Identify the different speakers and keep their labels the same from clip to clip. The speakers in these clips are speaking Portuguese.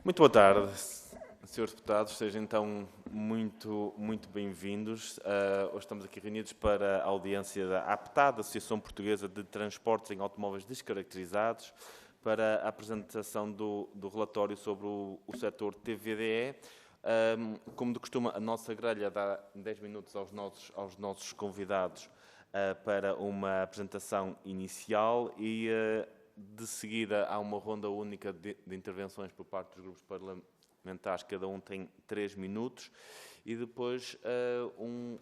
Speaker 1: Muito boa tarde, senhores deputados. Sejam então muito bem-vindos. Hoje estamos aqui reunidos para a audiência da APTAD, Associação Portuguesa de Transportes em Automóveis Descaracterizados, para a apresentação do relatório sobre o setor TVDE. Como de costume, a nossa grelha dá 10 minutos aos nossos convidados para uma apresentação inicial e, de seguida, há uma ronda única de intervenções por parte dos grupos parlamentares. Cada um tem 3 minutos e depois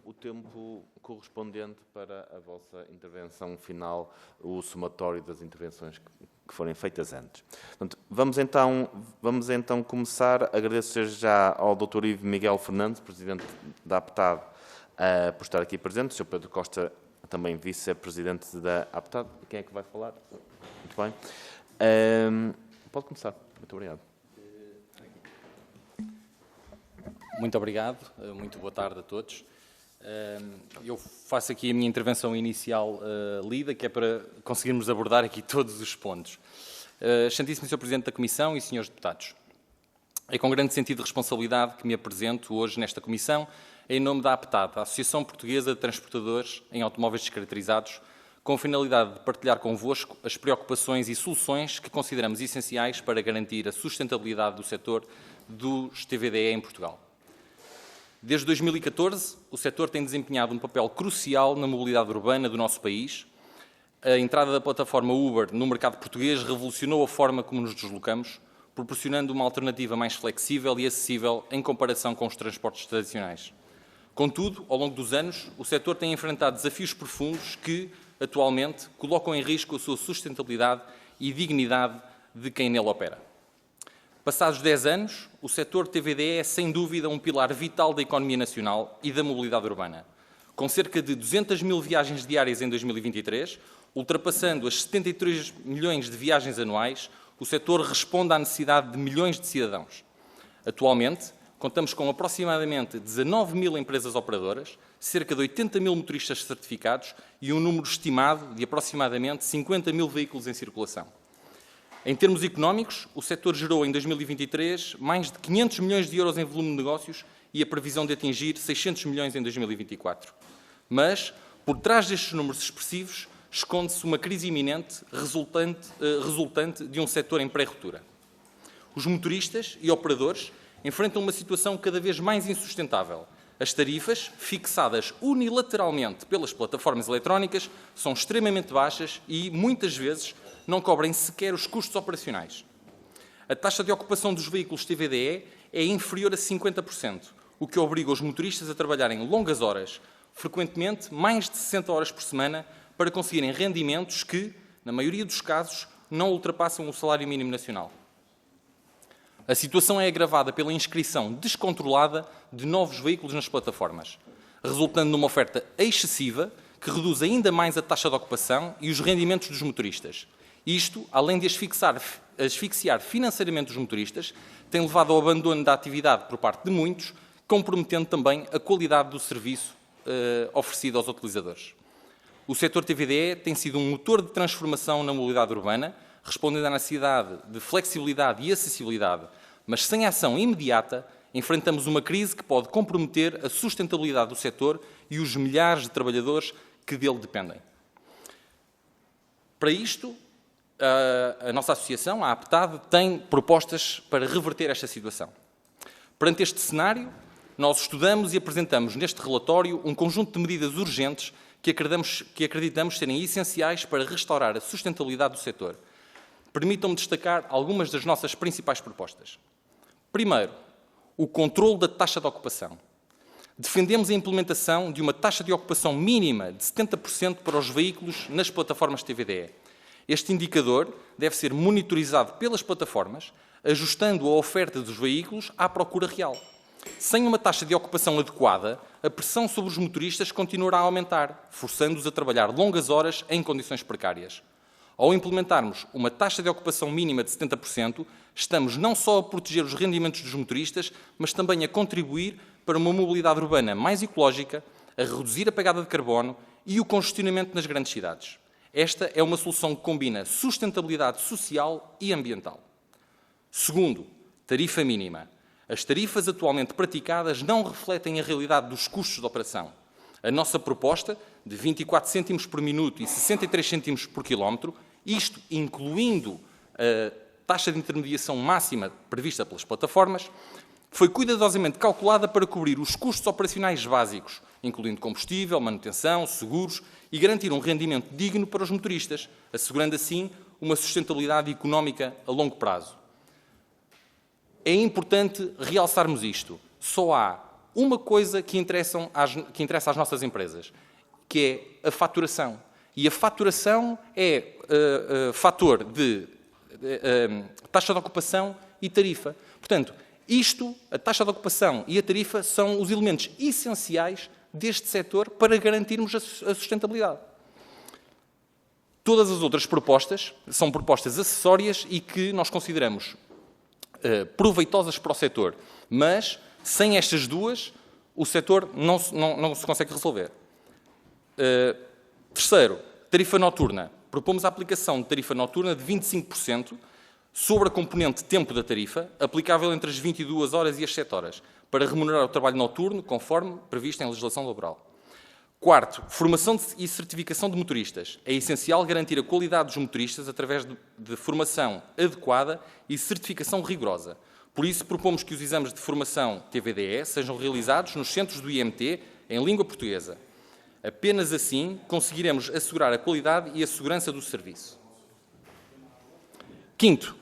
Speaker 1: o tempo correspondente para a vossa intervenção final, o somatório das intervenções que forem feitas antes. Portanto, vamos então começar. Agradeço já ao Dr. Ivo Miguel Fernandes, Presidente da APTAD, por estar aqui presente. O Sr. Pedro Costa, também Vice-Presidente da APTAD. Quem é que vai falar? Muito bem. Pode começar. Muito obrigado.
Speaker 2: Muito obrigado. Muito boa tarde a todos. Eu faço aqui a minha intervenção inicial lida, que é para conseguirmos abordar aqui todos os pontos. Excelentíssimo Sr. Presidente da Comissão e Srs. Deputados, é com grande sentido de responsabilidade que me apresento hoje nesta Comissão em nome da APTAD, a Associação Portuguesa de Transportadores em Automóveis Descaracterizados, com a finalidade de partilhar convosco as preocupações e soluções que consideramos essenciais para garantir a sustentabilidade do setor dos TVDE em Portugal. Desde 2014, o setor tem desempenhado um papel crucial na mobilidade urbana do nosso país. A entrada da plataforma Uber no mercado português revolucionou a forma como nos deslocamos, proporcionando uma alternativa mais flexível e acessível em comparação com os transportes tradicionais. Contudo, ao longo dos anos, o setor tem enfrentado desafios profundos que, atualmente, colocam em risco a sua sustentabilidade e dignidade de quem nele opera. Passados 10 anos, o setor TVDE é, sem dúvida, um pilar vital da economia nacional e da mobilidade urbana. Com cerca de 200 mil viagens diárias em 2023, ultrapassando as 73 milhões de viagens anuais, o setor responde à necessidade de milhões de cidadãos. Atualmente, contamos com aproximadamente 19 mil empresas operadoras, cerca de 80 mil motoristas certificados e um número estimado de aproximadamente 50 mil veículos em circulação. Em termos económicos, o setor gerou em 2023 mais de 500 milhões de euros em volume de negócios e a previsão de atingir 600 milhões em 2024. Mas, por trás destes números expressivos, esconde-se uma crise iminente resultante de um setor em pré-ruptura. Os motoristas e operadores enfrentam uma situação cada vez mais insustentável. As tarifas, fixadas unilateralmente pelas plataformas eletrónicas, são extremamente baixas e, muitas vezes, não cobrem sequer os custos operacionais. A taxa de ocupação dos veículos TVDE é inferior a 50%, o que obriga os motoristas a trabalharem longas horas, frequentemente mais de 60 horas por semana, para conseguirem rendimentos que, na maioria dos casos, não ultrapassam o salário mínimo nacional. A situação é agravada pela inscrição descontrolada de novos veículos nas plataformas, resultando numa oferta excessiva que reduz ainda mais a taxa de ocupação e os rendimentos dos motoristas. Isto, além de asfixiar financeiramente os motoristas, tem levado ao abandono da atividade por parte de muitos, comprometendo também a qualidade do serviço oferecido aos utilizadores. O setor TVDE tem sido um motor de transformação na mobilidade urbana, respondendo à necessidade de flexibilidade e acessibilidade, mas sem ação imediata, enfrentamos uma crise que pode comprometer a sustentabilidade do setor e os milhares de trabalhadores que dele dependem. Para isto, a nossa associação, a APTAD, tem propostas para reverter esta situação. Perante este cenário, nós estudamos e apresentamos neste relatório um conjunto de medidas urgentes que acreditamos serem essenciais para restaurar a sustentabilidade do setor. Permitam-me destacar algumas das nossas principais propostas. Primeiro, o controle da taxa de ocupação. Defendemos a implementação de uma taxa de ocupação mínima de 70% para os veículos nas plataformas TVDE. Este indicador deve ser monitorizado pelas plataformas, ajustando a oferta dos veículos à procura real. Sem uma taxa de ocupação adequada, a pressão sobre os motoristas continuará a aumentar, forçando-os a trabalhar longas horas em condições precárias. Ao implementarmos uma taxa de ocupação mínima de 70%, estamos não só a proteger os rendimentos dos motoristas, mas também a contribuir para uma mobilidade urbana mais ecológica, a reduzir a pegada de carbono e o congestionamento nas grandes cidades. Esta é uma solução que combina sustentabilidade social e ambiental. Segundo, Tarifa mínima. As tarifas atualmente praticadas não refletem a realidade dos custos de operação. A nossa proposta, de 24 cêntimos por minuto e 63 cêntimos por quilómetro, isto incluindo a taxa de intermediação máxima prevista pelas plataformas, foi cuidadosamente calculada para cobrir os custos operacionais básicos, incluindo combustível, manutenção, seguros, e garantir um rendimento digno para os motoristas, assegurando assim uma sustentabilidade económica a longo prazo. É importante realçarmos isto. Só há uma coisa que interessa às nossas empresas, que é a faturação. E a faturação é fator de taxa de ocupação e tarifa. Portanto, a taxa de ocupação e a tarifa são os elementos essenciais deste setor para garantirmos a sustentabilidade. Todas as outras propostas são propostas acessórias e que nós consideramos proveitosas para o setor, mas sem estas duas o setor não se consegue resolver. Terceiro, tarifa noturna. Propomos a aplicação de tarifa noturna de 25% sobre a componente tempo da tarifa, aplicável entre as 22 horas e as 7 horas, para remunerar o trabalho noturno, conforme previsto em legislação laboral. Quarto, formação e certificação de motoristas. É essencial garantir a qualidade dos motoristas através de formação adequada e certificação rigorosa. Por isso, propomos que os exames de formação TVDE sejam realizados nos centros do IMT em língua portuguesa. Apenas assim conseguiremos assegurar a qualidade e a segurança do serviço. Quinto,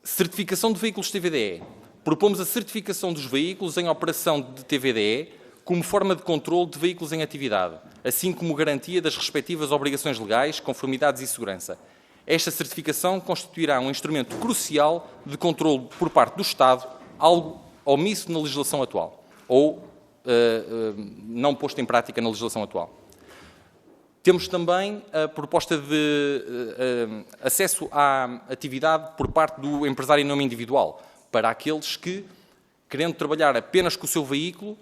Speaker 2: certificação de veículos TVDE. Propomos a certificação dos veículos em operação de TVDE como forma de controle de veículos em atividade, assim como garantia das respectivas obrigações legais, conformidades e segurança. Esta certificação constituirá um instrumento crucial de controle por parte do Estado, algo omisso na legislação atual, ou não posto em prática na legislação atual. Temos também a proposta de acesso à atividade por parte do empresário em nome individual, para aqueles que, querendo trabalhar apenas com o seu veículo,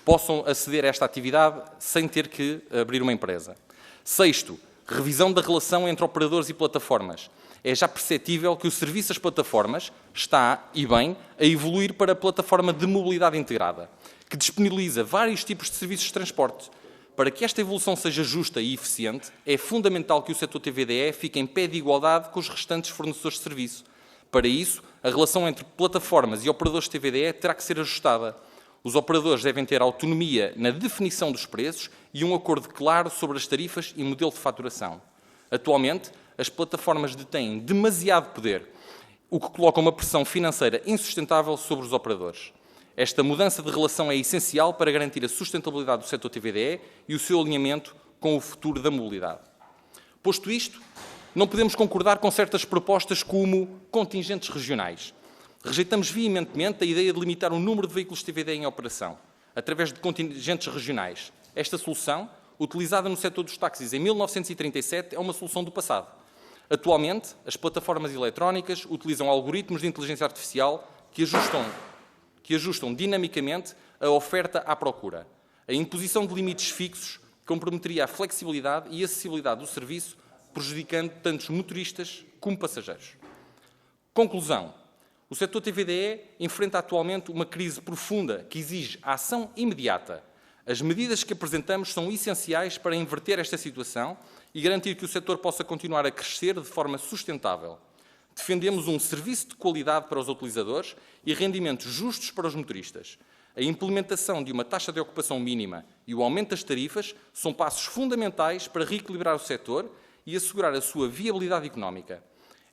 Speaker 2: possam aceder a esta atividade sem ter que abrir uma empresa. Sexto, revisão da relação entre operadores e plataformas. É já perceptível que o serviço das plataformas está, e bem, a evoluir para a plataforma de mobilidade integrada, que disponibiliza vários tipos de serviços de transporte. Para que esta evolução seja justa e eficiente, é fundamental que o setor TVDE fique em pé de igualdade com os restantes fornecedores de serviço. Para isso, a relação entre plataformas e operadores de TVDE terá que ser ajustada. Os operadores devem ter autonomia na definição dos preços e um acordo claro sobre as tarifas e modelo de faturação. Atualmente, as plataformas detêm demasiado poder, o que coloca uma pressão financeira insustentável sobre os operadores. Esta mudança de relação é essencial para garantir a sustentabilidade do setor TVDE e o seu alinhamento com o futuro da mobilidade. Posto isto, não podemos concordar com certas propostas como contingentes regionais. Rejeitamos veementemente a ideia de limitar o número de veículos TVDE em operação, através de contingentes regionais. Esta solução, utilizada no setor dos táxis em 1937, é uma solução do passado. Atualmente, as plataformas eletrónicas utilizam algoritmos de inteligência artificial que ajustam dinamicamente a oferta à procura. A imposição de limites fixos comprometeria a flexibilidade e acessibilidade do serviço, prejudicando tanto os motoristas como passageiros. Conclusão. O setor TVDE enfrenta atualmente uma crise profunda que exige ação imediata. As medidas que apresentamos são essenciais para inverter esta situação e garantir que o setor possa continuar a crescer de forma sustentável. Defendemos um serviço de qualidade para os utilizadores e rendimentos justos para os motoristas. A implementação de uma taxa de ocupação mínima e o aumento das tarifas são passos fundamentais para reequilibrar o setor e assegurar a sua viabilidade económica.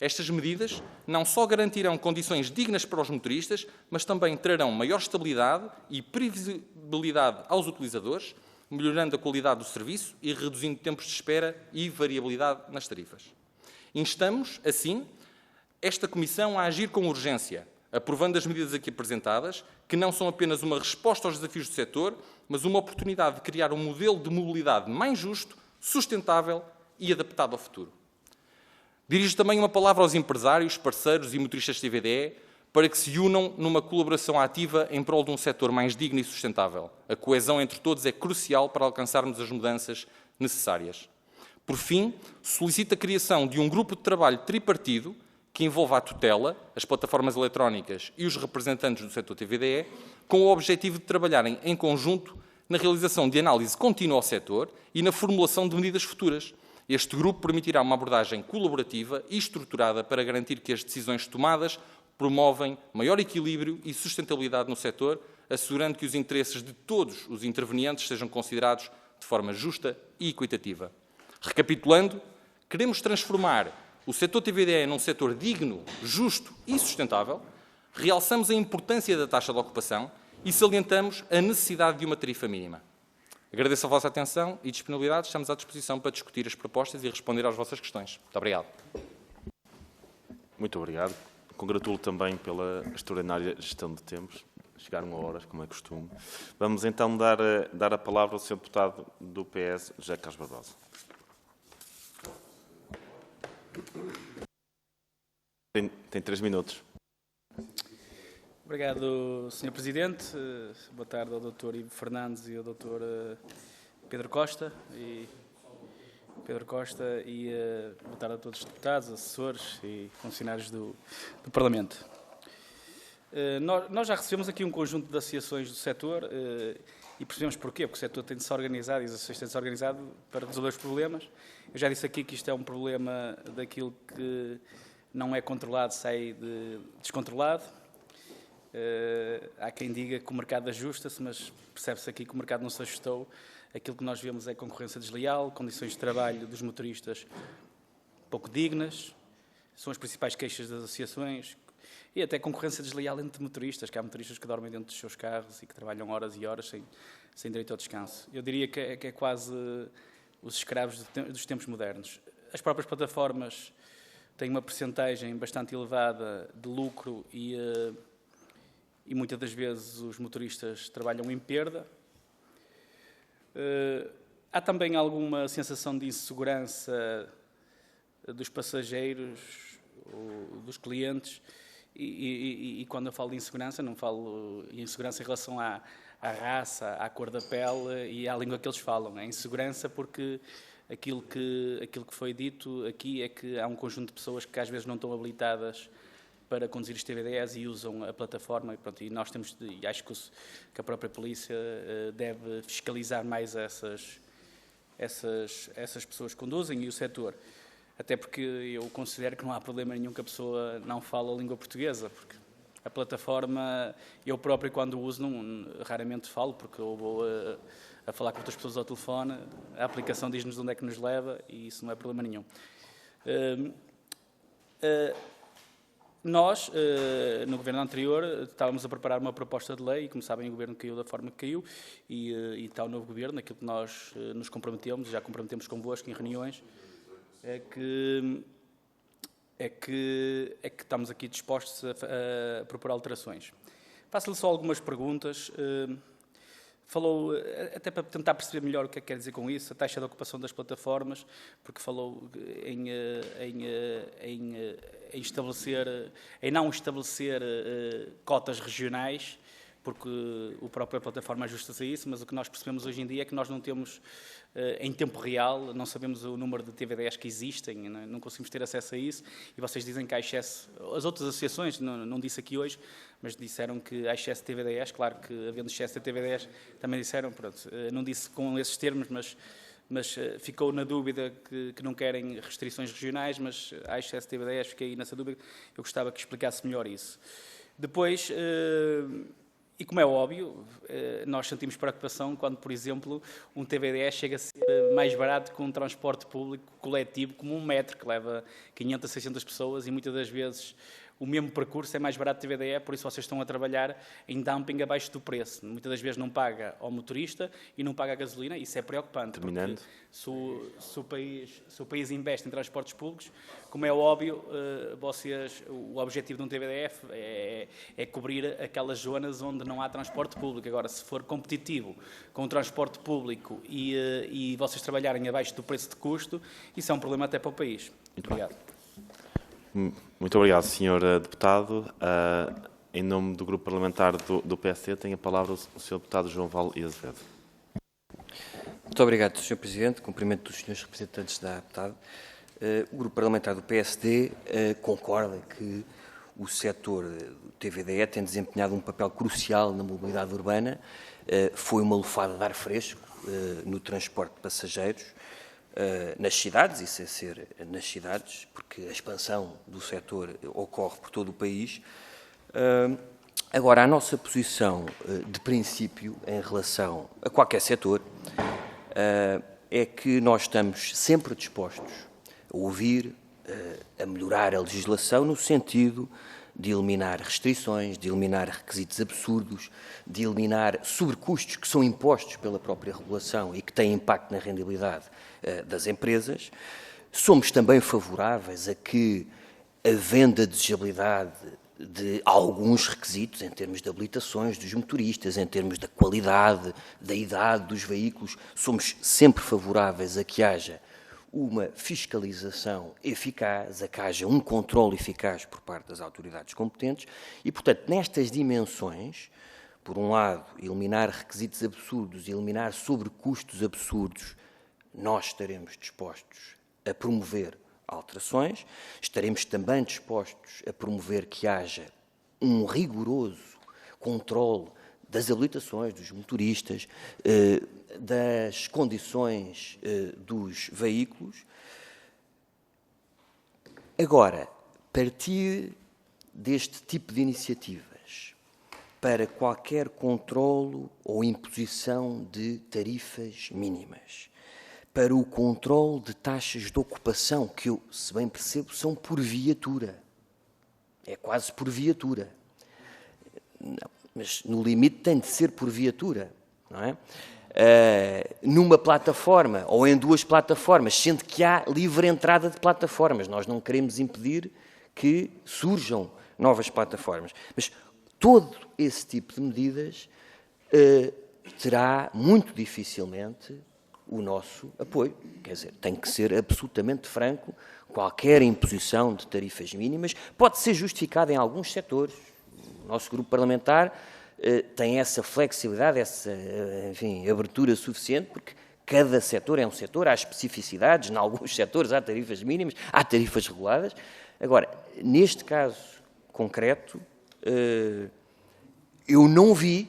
Speaker 2: Estas medidas não só garantirão condições dignas para os motoristas, mas também trarão maior estabilidade e previsibilidade aos utilizadores, melhorando a qualidade do serviço e reduzindo tempos de espera e variabilidade nas tarifas. Instamos, assim, esta Comissão a agir com urgência, aprovando as medidas aqui apresentadas, que não são apenas uma resposta aos desafios do setor, mas uma oportunidade de criar um modelo de mobilidade mais justo, sustentável e adaptado ao futuro. Dirijo também uma palavra aos empresários, parceiros e motoristas TVDE para que se unam numa colaboração ativa em prol de um setor mais digno e sustentável. A coesão entre todos é crucial para alcançarmos as mudanças necessárias. Por fim, solicito a criação de um grupo de trabalho tripartido que envolva a tutela, as plataformas eletrónicas e os representantes do setor TVDE, com o objetivo de trabalharem em conjunto na realização de análise contínua ao setor e na formulação de medidas futuras. Este grupo permitirá uma abordagem colaborativa e estruturada para garantir que as decisões tomadas promovem maior equilíbrio e sustentabilidade no setor, assegurando que os interesses de todos os intervenientes sejam considerados de forma justa e equitativa. Recapitulando, queremos transformar o setor TVDE num setor digno, justo e sustentável, realçamos a importância da taxa de ocupação e salientamos a necessidade de uma tarifa mínima. Agradeço a vossa atenção e disponibilidade. Estamos à disposição para discutir as propostas e responder às vossas questões. Muito obrigado.
Speaker 1: Muito obrigado. Congratulo também pela extraordinária gestão de tempos. Chegaram a horas, como é costume. Vamos então dar a palavra ao Sr. Deputado do PS, José Carlos Barbosa. Tem 3 minutos.
Speaker 3: Obrigado, Sr. Presidente. Boa tarde ao Dr. Ivo Fernandes e ao Dr. Pedro Costa. Boa tarde a todos os deputados, assessores e funcionários do Parlamento. Nós já recebemos aqui um conjunto de associações do setor e percebemos porquê, porque o setor tem de se organizar e as associações têm de se organizar para resolver os problemas. Eu já disse aqui que isto é um problema daquilo que não é controlado, sai descontrolado. Há quem diga que o mercado ajusta-se, mas percebe-se aqui que o mercado não se ajustou. Aquilo que nós vemos é concorrência desleal, condições de trabalho dos motoristas pouco dignas, são as principais queixas das associações, e até concorrência desleal entre motoristas, que há motoristas que dormem dentro dos seus carros e que trabalham horas e horas sem direito ao descanso. Eu diria que é quase os escravos dos tempos modernos. As próprias plataformas têm uma percentagem bastante elevada de lucro e muitas das vezes os motoristas trabalham em perda. Há também alguma sensação de insegurança dos passageiros, ou dos clientes, e quando eu falo de insegurança, não falo de insegurança em relação à raça, à cor da pele e à língua que eles falam. É insegurança porque aquilo que foi dito aqui é que há um conjunto de pessoas que às vezes não estão habilitadas para conduzir os TVDEs e usam a plataforma, e nós temos e acho que a própria polícia deve fiscalizar mais essas pessoas que conduzem e o setor. Até porque eu considero que não há problema nenhum que a pessoa não fale a língua portuguesa, porque a plataforma, eu próprio quando uso, raramente falo, porque eu vou a falar com outras pessoas ao telefone, a aplicação diz-nos onde é que nos leva e isso não é problema nenhum. Nós, no governo anterior, estávamos a preparar uma proposta de lei e, como sabem, o governo caiu da forma que caiu e está o novo governo, aquilo que nós nos comprometemos, já comprometemos convosco em reuniões, é que estamos aqui dispostos a propor alterações. Faço-lhe só algumas perguntas. Falou, até para tentar perceber melhor o que é que quer dizer com isso, a taxa de ocupação das plataformas, porque falou em não estabelecer cotas regionais, porque o próprio plataforma ajusta-se a isso, mas o que nós percebemos hoje em dia é que nós não temos, em tempo real, não sabemos o número de TVDEs que existem, não conseguimos ter acesso a isso, e vocês dizem que há excesso, as outras associações, não disse aqui hoje, mas disseram que há excesso de TVDEs, claro que havendo excesso de TVDEs, também disseram, pronto, não disse com esses termos, mas ficou na dúvida que não querem restrições regionais, mas há excesso de TVDEs, fiquei aí nessa dúvida, eu gostava que explicasse melhor isso. Depois, e como é óbvio, nós sentimos preocupação quando, por exemplo, um TVDE chega a ser mais barato que um transporte público coletivo, como um metro, que leva 500 a 600 pessoas e muitas das vezes o mesmo percurso é mais barato de TVDE, por isso vocês estão a trabalhar em dumping abaixo do preço. Muitas das vezes não paga ao motorista e não paga a gasolina, isso é preocupante.
Speaker 1: Terminando.
Speaker 3: Se o país investe em transportes públicos, como é óbvio, o objetivo de um TVDF é cobrir aquelas zonas onde não há transporte público. Agora, se for competitivo com o transporte público e vocês trabalharem abaixo do preço de custo, isso é um problema até para o país. Muito obrigado.
Speaker 1: Muito obrigado, Sr. Deputado. Em nome do Grupo Parlamentar do PSD, tem a palavra o Sr. Deputado João Val e Azevedo.
Speaker 4: Muito obrigado, Sr. Presidente. Cumprimento dos senhores representantes da APTAD. O Grupo Parlamentar do PSD concorda que o setor do TVDE tem desempenhado um papel crucial na mobilidade urbana, foi uma lufada de ar fresco no transporte de passageiros nas cidades, e sem ser nas cidades, porque a expansão do setor ocorre por todo o país. Agora, a nossa posição de princípio em relação a qualquer setor é que nós estamos sempre dispostos a ouvir, a melhorar a legislação no sentido de eliminar restrições, de eliminar requisitos absurdos, de eliminar sobrecustos que são impostos pela própria regulação e que têm impacto na rendibilidade das empresas. Somos também favoráveis a que, havendo a desejabilidade de alguns requisitos em termos de habilitações dos motoristas, em termos da qualidade, da idade dos veículos, somos sempre favoráveis a que haja uma fiscalização eficaz, a que haja um controle eficaz por parte das autoridades competentes e, portanto, nestas dimensões, por um lado, eliminar requisitos absurdos, eliminar sobrecustos absurdos, nós estaremos dispostos a promover alterações, estaremos também dispostos a promover que haja um rigoroso controle das habilitações dos motoristas, das condições dos veículos. Agora, partir deste tipo de iniciativas para qualquer controlo ou imposição de tarifas mínimas, para o controle de taxas de ocupação, que eu, se bem percebo, são por viatura. É quase por viatura. Não, mas no limite tem de ser por viatura, não é? Numa plataforma ou em duas plataformas, sendo que há livre entrada de plataformas. Nós não queremos impedir que surjam novas plataformas. Mas todo esse tipo de medidas terá muito dificilmente o nosso apoio. Quer dizer, tem que ser absolutamente franco, qualquer imposição de tarifas mínimas pode ser justificada em alguns setores. O nosso grupo parlamentar tem essa flexibilidade, essa, enfim, abertura suficiente, porque cada setor é um setor, há especificidades, em alguns setores há tarifas mínimas, há tarifas reguladas. Agora, neste caso concreto, eu não vi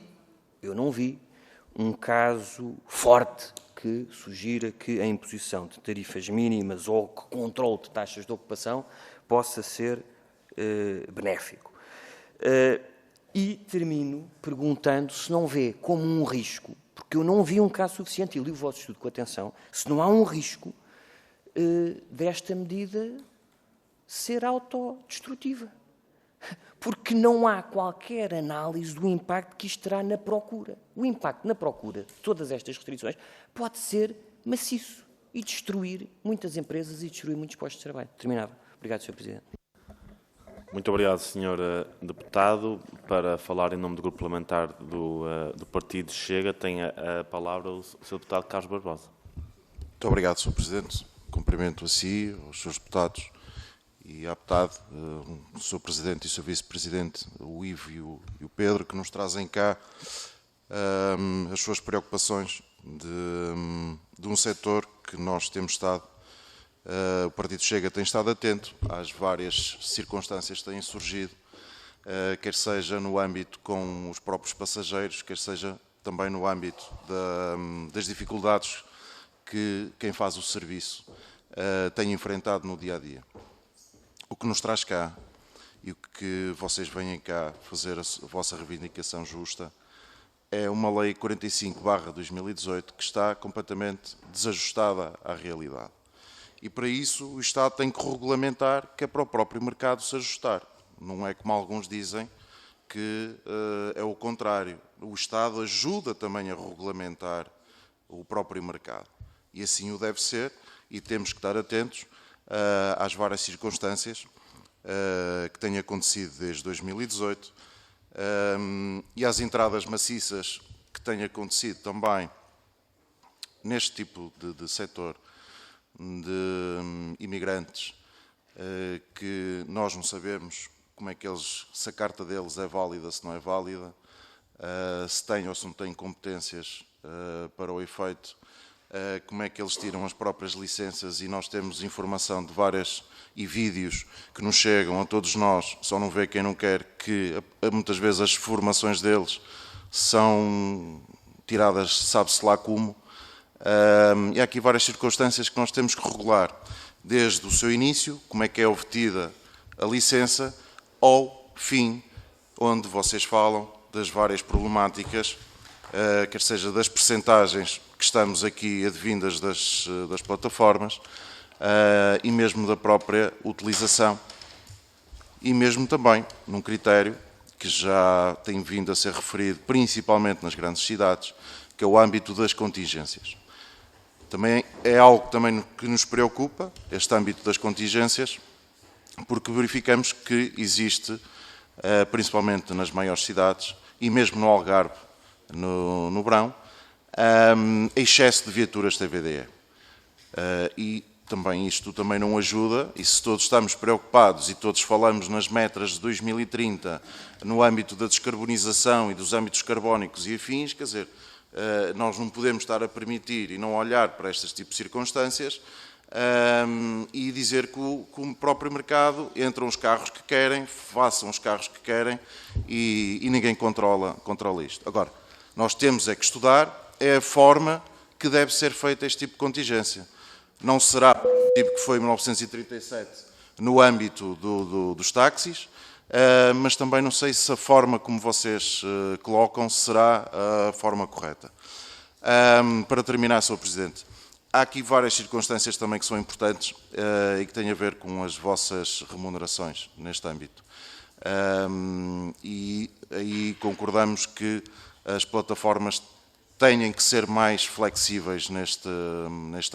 Speaker 4: um caso forte que sugira que a imposição de tarifas mínimas ou que controle de taxas de ocupação possa ser benéfico. E termino perguntando se não vê como um risco, porque eu não vi um caso suficiente, e li o vosso estudo com atenção, se não há um risco desta medida ser autodestrutiva. Porque não há qualquer análise do impacto que isto terá na procura. O impacto na procura de todas estas restrições pode ser maciço e destruir muitas empresas e destruir muitos postos de trabalho. Terminava. Obrigado, Sr. Presidente.
Speaker 1: Muito obrigado, Sr. Deputado. Para falar em nome do Grupo Parlamentar do Partido Chega, tem a palavra o Sr. Deputado Carlos Barbosa.
Speaker 5: Muito obrigado, Sr. Presidente. Cumprimento a si, aos Srs. Deputados e à deputada, o Sr. Presidente e o Sr. Vice-Presidente, o Ivo e o Pedro, que nos trazem cá as suas preocupações de um setor que nós temos estado, o Partido Chega tem estado atento às várias circunstâncias que têm surgido, quer seja no âmbito com os próprios passageiros, quer seja também no âmbito das dificuldades que quem faz o serviço tem enfrentado no dia-a-dia. O que nos traz cá e o que vocês vêm cá fazer a vossa reivindicação justa é uma Lei 45/2018 que está completamente desajustada à realidade. E para isso o Estado tem que regulamentar, que é para o próprio mercado se ajustar. Não é como alguns dizem que é o contrário. O Estado ajuda também a regulamentar o próprio mercado. E assim o deve ser, e temos que estar atentos às várias circunstâncias que têm acontecido desde 2018 e às entradas maciças que têm acontecido também neste tipo de setor de imigrantes que nós não sabemos como é que eles, se a carta deles é válida, se não é válida, se têm ou se não têm competências para o efeito como é que eles tiram as próprias licenças, e nós temos informação de várias e vídeos que nos chegam a todos nós, só não vê quem não quer, que muitas vezes as formações deles são tiradas, sabe-se lá como, e há aqui várias circunstâncias que nós temos que regular, desde o seu início, como é que é obtida a licença, ao fim, onde vocês falam das várias problemáticas, quer seja das percentagens que estamos aqui advindas das plataformas, e mesmo da própria utilização, e mesmo também num critério que já tem vindo a ser referido principalmente nas grandes cidades, que é o âmbito das contingências. Também é algo também que nos preocupa, este âmbito das contingências, porque verificamos que existe, principalmente nas maiores cidades, e mesmo no Algarve, no verão, excesso de viaturas TVDE. E também isto também não ajuda, e se todos estamos preocupados e todos falamos nas metas de 2030, no âmbito da descarbonização e dos âmbitos carbónicos e afins, quer dizer, nós não podemos estar a permitir e não olhar para estes tipos de circunstâncias e dizer que o próprio mercado entram os carros que querem, façam os carros que querem e ninguém controla isto. Agora, nós temos é que estudar a forma que deve ser feita este tipo de contingência. Não será o tipo que foi em 1937 no âmbito dos táxis, mas também não sei se a forma como vocês colocam será a forma correta. Para terminar, Sr. Presidente, há aqui várias circunstâncias também que são importantes e que têm a ver com as vossas remunerações neste âmbito. E aí concordamos que as plataformas têm que ser mais flexíveis neste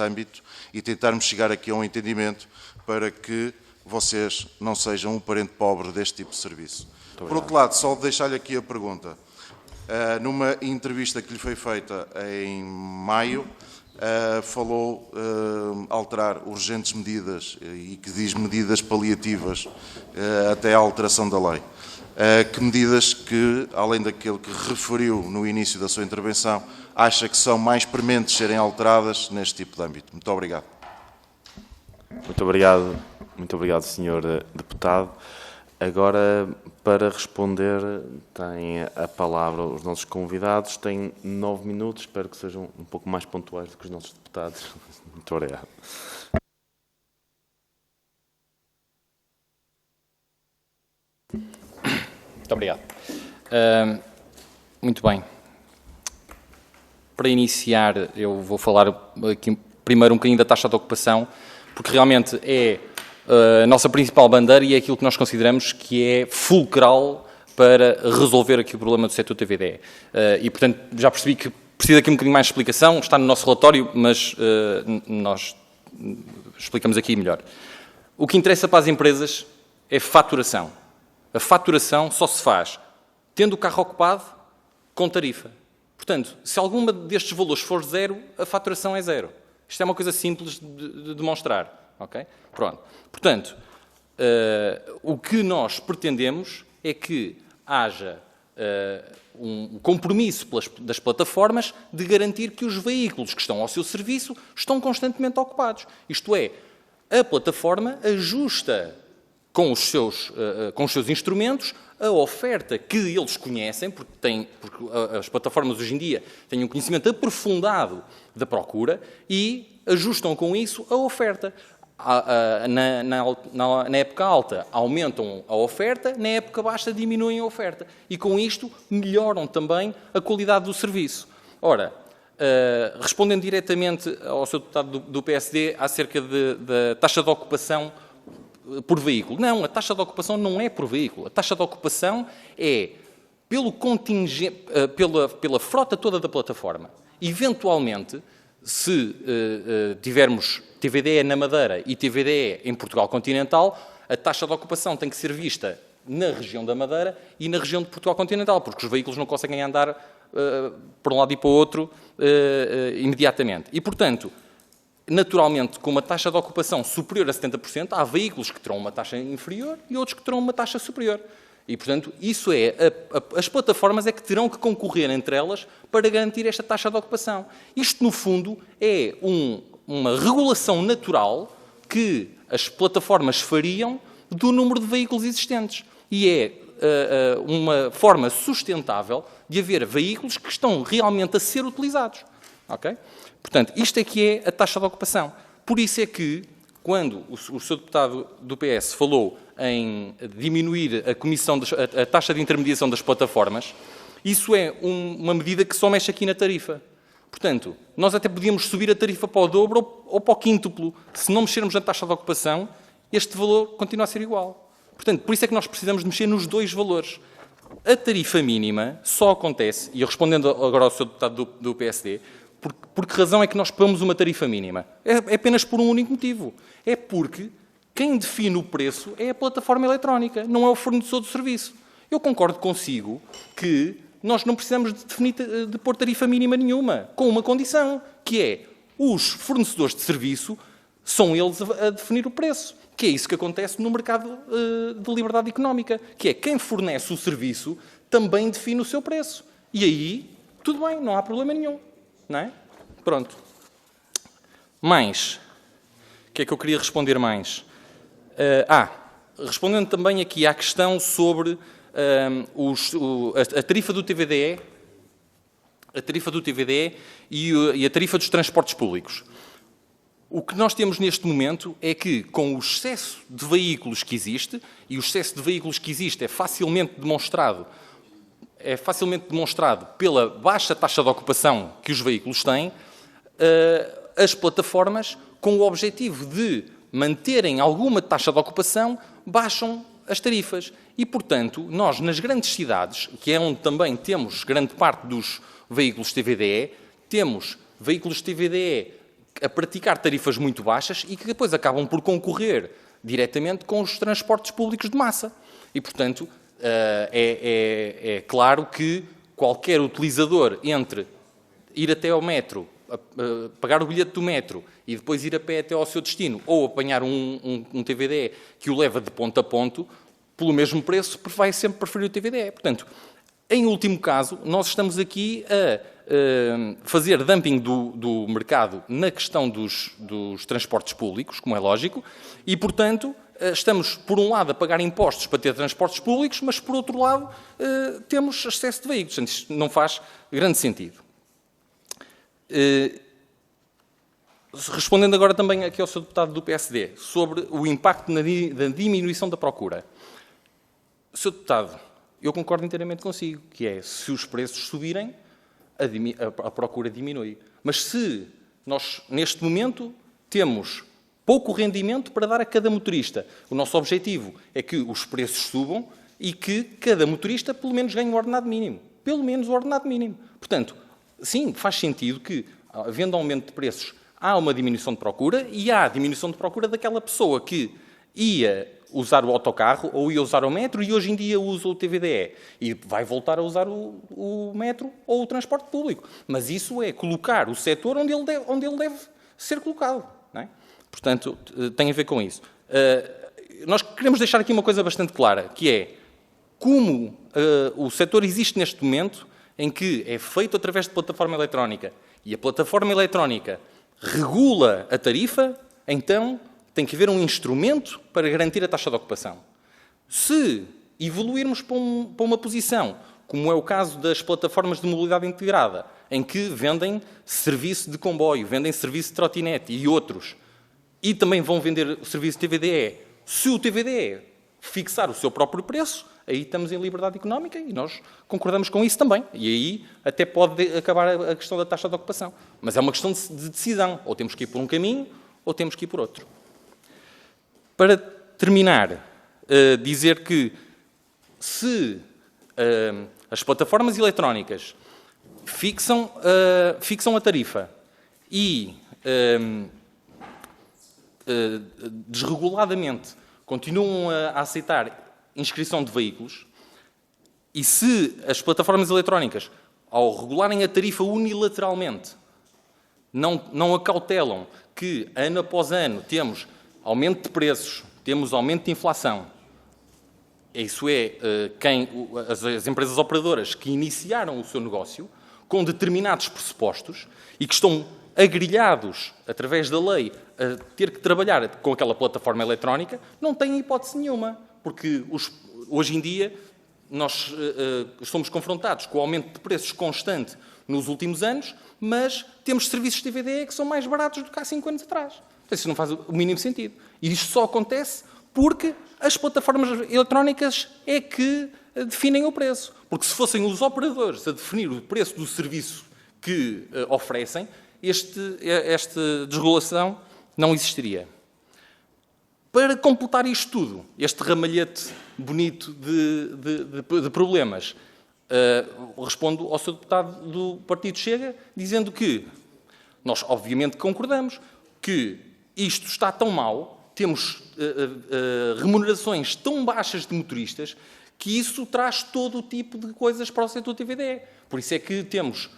Speaker 5: âmbito e tentarmos chegar aqui a um entendimento para que vocês não sejam um parente pobre deste tipo de serviço. Por outro lado, só deixar-lhe aqui a pergunta. Numa entrevista que lhe foi feita em maio, falou alterar urgentes medidas e que diz medidas paliativas até a alteração da lei. Que medidas que, além daquilo que referiu no início da sua intervenção, acha que são mais prementes serem alteradas neste tipo de âmbito? Muito obrigado.
Speaker 1: Muito obrigado, Sr. Deputado. Agora, para responder, tem a palavra os nossos convidados. Têm 9 minutos, espero que sejam um pouco mais pontuais do que os nossos deputados. Muito obrigado.
Speaker 2: Muito obrigado. Muito bem. Para iniciar, eu vou falar aqui primeiro um bocadinho da taxa de ocupação, porque realmente é a nossa principal bandeira e é aquilo que nós consideramos que é fulcral para resolver aqui o problema do setor TVDE. E, portanto, já percebi que precisa aqui um bocadinho mais de explicação, está no nosso relatório, mas nós explicamos aqui melhor. O que interessa para as empresas é faturação. A faturação só se faz tendo o carro ocupado com tarifa. Portanto, se alguma destes valores for zero, a faturação é zero. Isto é uma coisa simples de demonstrar. Okay? Pronto. Portanto, o que nós pretendemos é que haja um compromisso das plataformas de garantir que os veículos que estão ao seu serviço estão constantemente ocupados. Isto é, a plataforma ajusta com os seus instrumentos a oferta que eles conhecem, porque as plataformas hoje em dia têm um conhecimento aprofundado da procura e ajustam com isso a oferta. Na época alta aumentam a oferta, na época baixa diminuem a oferta. E com isto melhoram também a qualidade do serviço. Ora, respondendo diretamente ao Sr. Deputado do PSD acerca da taxa de ocupação por veículo. Não, a taxa de ocupação não é por veículo. A taxa de ocupação é pela frota toda da plataforma. Eventualmente, se tivermos TVDE na Madeira e TVDE em Portugal continental, a taxa de ocupação tem que ser vista na região da Madeira e na região de Portugal continental, porque os veículos não conseguem andar para um lado e para o outro imediatamente. E, portanto, naturalmente, com uma taxa de ocupação superior a 70%, há veículos que terão uma taxa inferior e outros que terão uma taxa superior. E, portanto, isso é, as plataformas é que terão que concorrer entre elas para garantir esta taxa de ocupação. Isto, no fundo, é uma regulação natural que as plataformas fariam do número de veículos existentes. E é uma forma sustentável de haver veículos que estão realmente a ser utilizados. Okay? Portanto, isto é que é a taxa de ocupação. Por isso é que, quando o Sr. Deputado do PS falou em diminuir a taxa de intermediação das plataformas, isso é uma medida que só mexe aqui na tarifa. Portanto, nós até podíamos subir a tarifa para o dobro ou para o quíntuplo. Se não mexermos na taxa de ocupação, este valor continua a ser igual. Portanto, por isso é que nós precisamos de mexer nos dois valores. A tarifa mínima só acontece, e respondendo agora ao Sr. Deputado do PSD, por que razão é que nós pagamos uma tarifa mínima? É apenas por um único motivo. É porque quem define o preço é a plataforma eletrónica, não é o fornecedor do serviço. Eu concordo consigo que nós não precisamos de pôr tarifa mínima nenhuma, com uma condição, que é os fornecedores de serviço são eles a definir o preço, que é isso que acontece no mercado de liberdade económica, que é quem fornece o serviço também define o seu preço. E aí, tudo bem, não há problema nenhum. Não é? Pronto. Mais. O que é que eu queria responder mais? Respondendo também aqui à questão sobre a tarifa do TVDE, e a tarifa dos transportes públicos. O que nós temos neste momento é que, com o excesso de veículos que existe, e o excesso de veículos que existe é facilmente demonstrado pela baixa taxa de ocupação que os veículos têm, as plataformas, com o objetivo de manterem alguma taxa de ocupação, baixam as tarifas. E, portanto, nós, nas grandes cidades, que é onde também temos grande parte dos veículos TVDE, temos veículos TVDE a praticar tarifas muito baixas e que depois acabam por concorrer diretamente com os transportes públicos de massa. E, portanto, é claro que qualquer utilizador entre ir até ao metro, pagar o bilhete do metro e depois ir a pé até ao seu destino ou apanhar um TVDE que o leva de ponto a ponto, pelo mesmo preço, vai sempre preferir o TVDE. Portanto, em último caso, nós estamos aqui a fazer dumping do mercado na questão dos transportes públicos, como é lógico, e, portanto, estamos, por um lado, a pagar impostos para ter transportes públicos, mas, por outro lado, temos excesso de veículos. Portanto, isto não faz grande sentido. Respondendo agora também aqui ao Sr. Deputado do PSD, sobre o impacto da diminuição da procura. Sr. Deputado, eu concordo inteiramente consigo, que é, se os preços subirem, a procura diminui. Mas se nós, neste momento, temos pouco rendimento para dar a cada motorista, o nosso objetivo é que os preços subam e que cada motorista, pelo menos, ganhe o ordenado mínimo. Pelo menos o ordenado mínimo. Portanto, sim, faz sentido que, havendo aumento de preços, há uma diminuição de procura e há a diminuição de procura daquela pessoa que ia usar o autocarro ou ia usar o metro e hoje em dia usa o TVDE e vai voltar a usar o metro ou o transporte público. Mas isso é colocar o setor onde ele deve ser colocado. Não é? Portanto, tem a ver com isso. Nós queremos deixar aqui uma coisa bastante clara, que é como o setor existe neste momento em que é feito através de plataforma eletrónica e a plataforma eletrónica regula a tarifa, então tem que haver um instrumento para garantir a taxa de ocupação. Se evoluirmos para uma posição, como é o caso das plataformas de mobilidade integrada, em que vendem serviço de comboio, vendem serviço de trotinete e outros, e também vão vender o serviço de TVDE, se o TVDE fixar o seu próprio preço, aí estamos em liberdade económica e nós concordamos com isso também. E aí até pode acabar a questão da taxa de ocupação. Mas é uma questão de decisão. Ou temos que ir por um caminho, ou temos que ir por outro. Para terminar, dizer que se as plataformas eletrónicas fixam a tarifa e desreguladamente continuam a aceitar inscrição de veículos, e se as plataformas eletrónicas, ao regularem a tarifa unilateralmente, não acautelam que, ano após ano, temos aumento de preços, temos aumento de inflação, Isso é, as empresas operadoras que iniciaram o seu negócio com determinados pressupostos e que estão agrilhados, através da lei, a ter que trabalhar com aquela plataforma eletrónica, não têm hipótese nenhuma, porque hoje em dia nós somos confrontados com o aumento de preços constante nos últimos anos, mas temos serviços de TVDE que são mais baratos do que há 5 anos atrás. Então, isso não faz o mínimo sentido. E isto só acontece porque as plataformas eletrónicas é que definem o preço. Porque se fossem os operadores a definir o preço do serviço que oferecem, esta desregulação não existiria. Para completar isto tudo, este ramalhete bonito de problemas, respondo ao Sr. Deputado do Partido Chega, dizendo que nós, obviamente, concordamos que isto está tão mal, temos remunerações tão baixas de motoristas, que isso traz todo o tipo de coisas para o setor TVDE. Por isso é que temos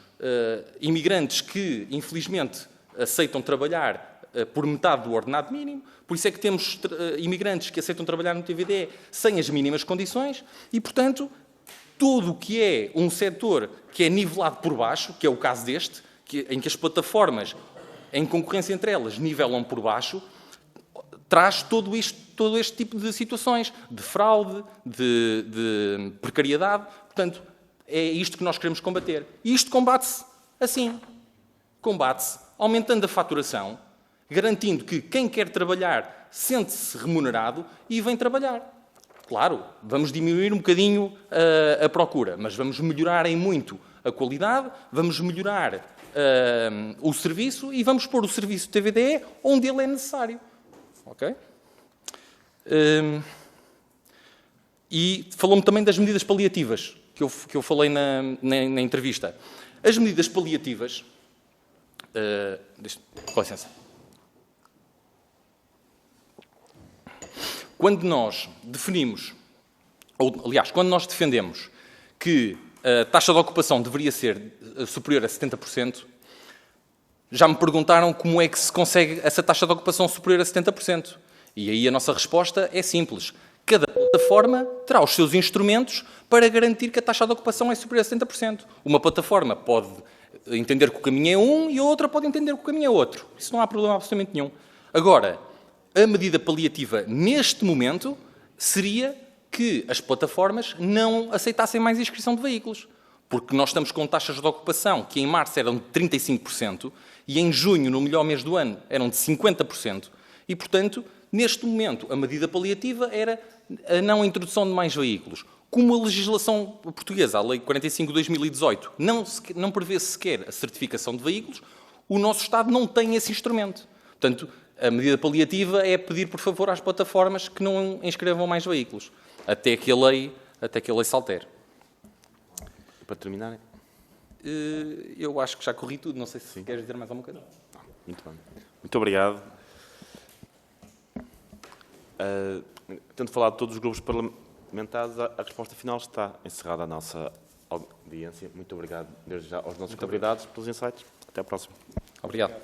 Speaker 2: imigrantes que, infelizmente, aceitam trabalhar por metade do ordenado mínimo, por isso é que temos imigrantes que aceitam trabalhar no TVDE sem as mínimas condições e, portanto, tudo o que é um setor que é nivelado por baixo, que é o caso deste, em que as plataformas, em concorrência entre elas, nivelam por baixo, traz todo este tipo de situações, de fraude, de precariedade. Portanto, é isto que nós queremos combater. E isto combate-se assim. Combate-se aumentando a faturação, garantindo que quem quer trabalhar sente-se remunerado e vem trabalhar. Claro, vamos diminuir um bocadinho a procura, mas vamos melhorar em muito a qualidade, vamos melhorar o serviço e vamos pôr o serviço de TVDE onde ele é necessário. Ok? E falou-me também das medidas paliativas, que eu falei na entrevista. As medidas paliativas... com licença. Quando nós definimos, ou aliás, quando nós defendemos que a taxa de ocupação deveria ser superior a 70%, já me perguntaram como é que se consegue essa taxa de ocupação superior a 70%. E aí a nossa resposta é simples. Cada plataforma terá os seus instrumentos para garantir que a taxa de ocupação é superior a 70%. Uma plataforma pode entender que o caminho é um e a outra pode entender que o caminho é outro. Isso não há problema absolutamente nenhum. Agora, a medida paliativa neste momento seria que as plataformas não aceitassem mais inscrição de veículos. Porque nós estamos com taxas de ocupação que em março eram de 35% e em junho, no melhor mês do ano, eram de 50%. E, portanto, neste momento, a medida paliativa era a não introdução de mais veículos. Como a legislação portuguesa, a Lei 45/2018, não prevê sequer a certificação de veículos, o nosso Estado não tem esse instrumento. Portanto, a medida paliativa é pedir, por favor, às plataformas que não inscrevam mais veículos, até que a lei se altere.
Speaker 1: Para terminar?
Speaker 2: Eu acho que já corri tudo. Não sei se queres dizer mais alguma coisa.
Speaker 1: Muito bem. Muito obrigado. Tendo falado de todos os grupos parlamentares, a resposta final está encerrada a nossa audiência. Muito obrigado, desde já, aos nossos convidados pelos insights. Até à próxima.
Speaker 2: Obrigado.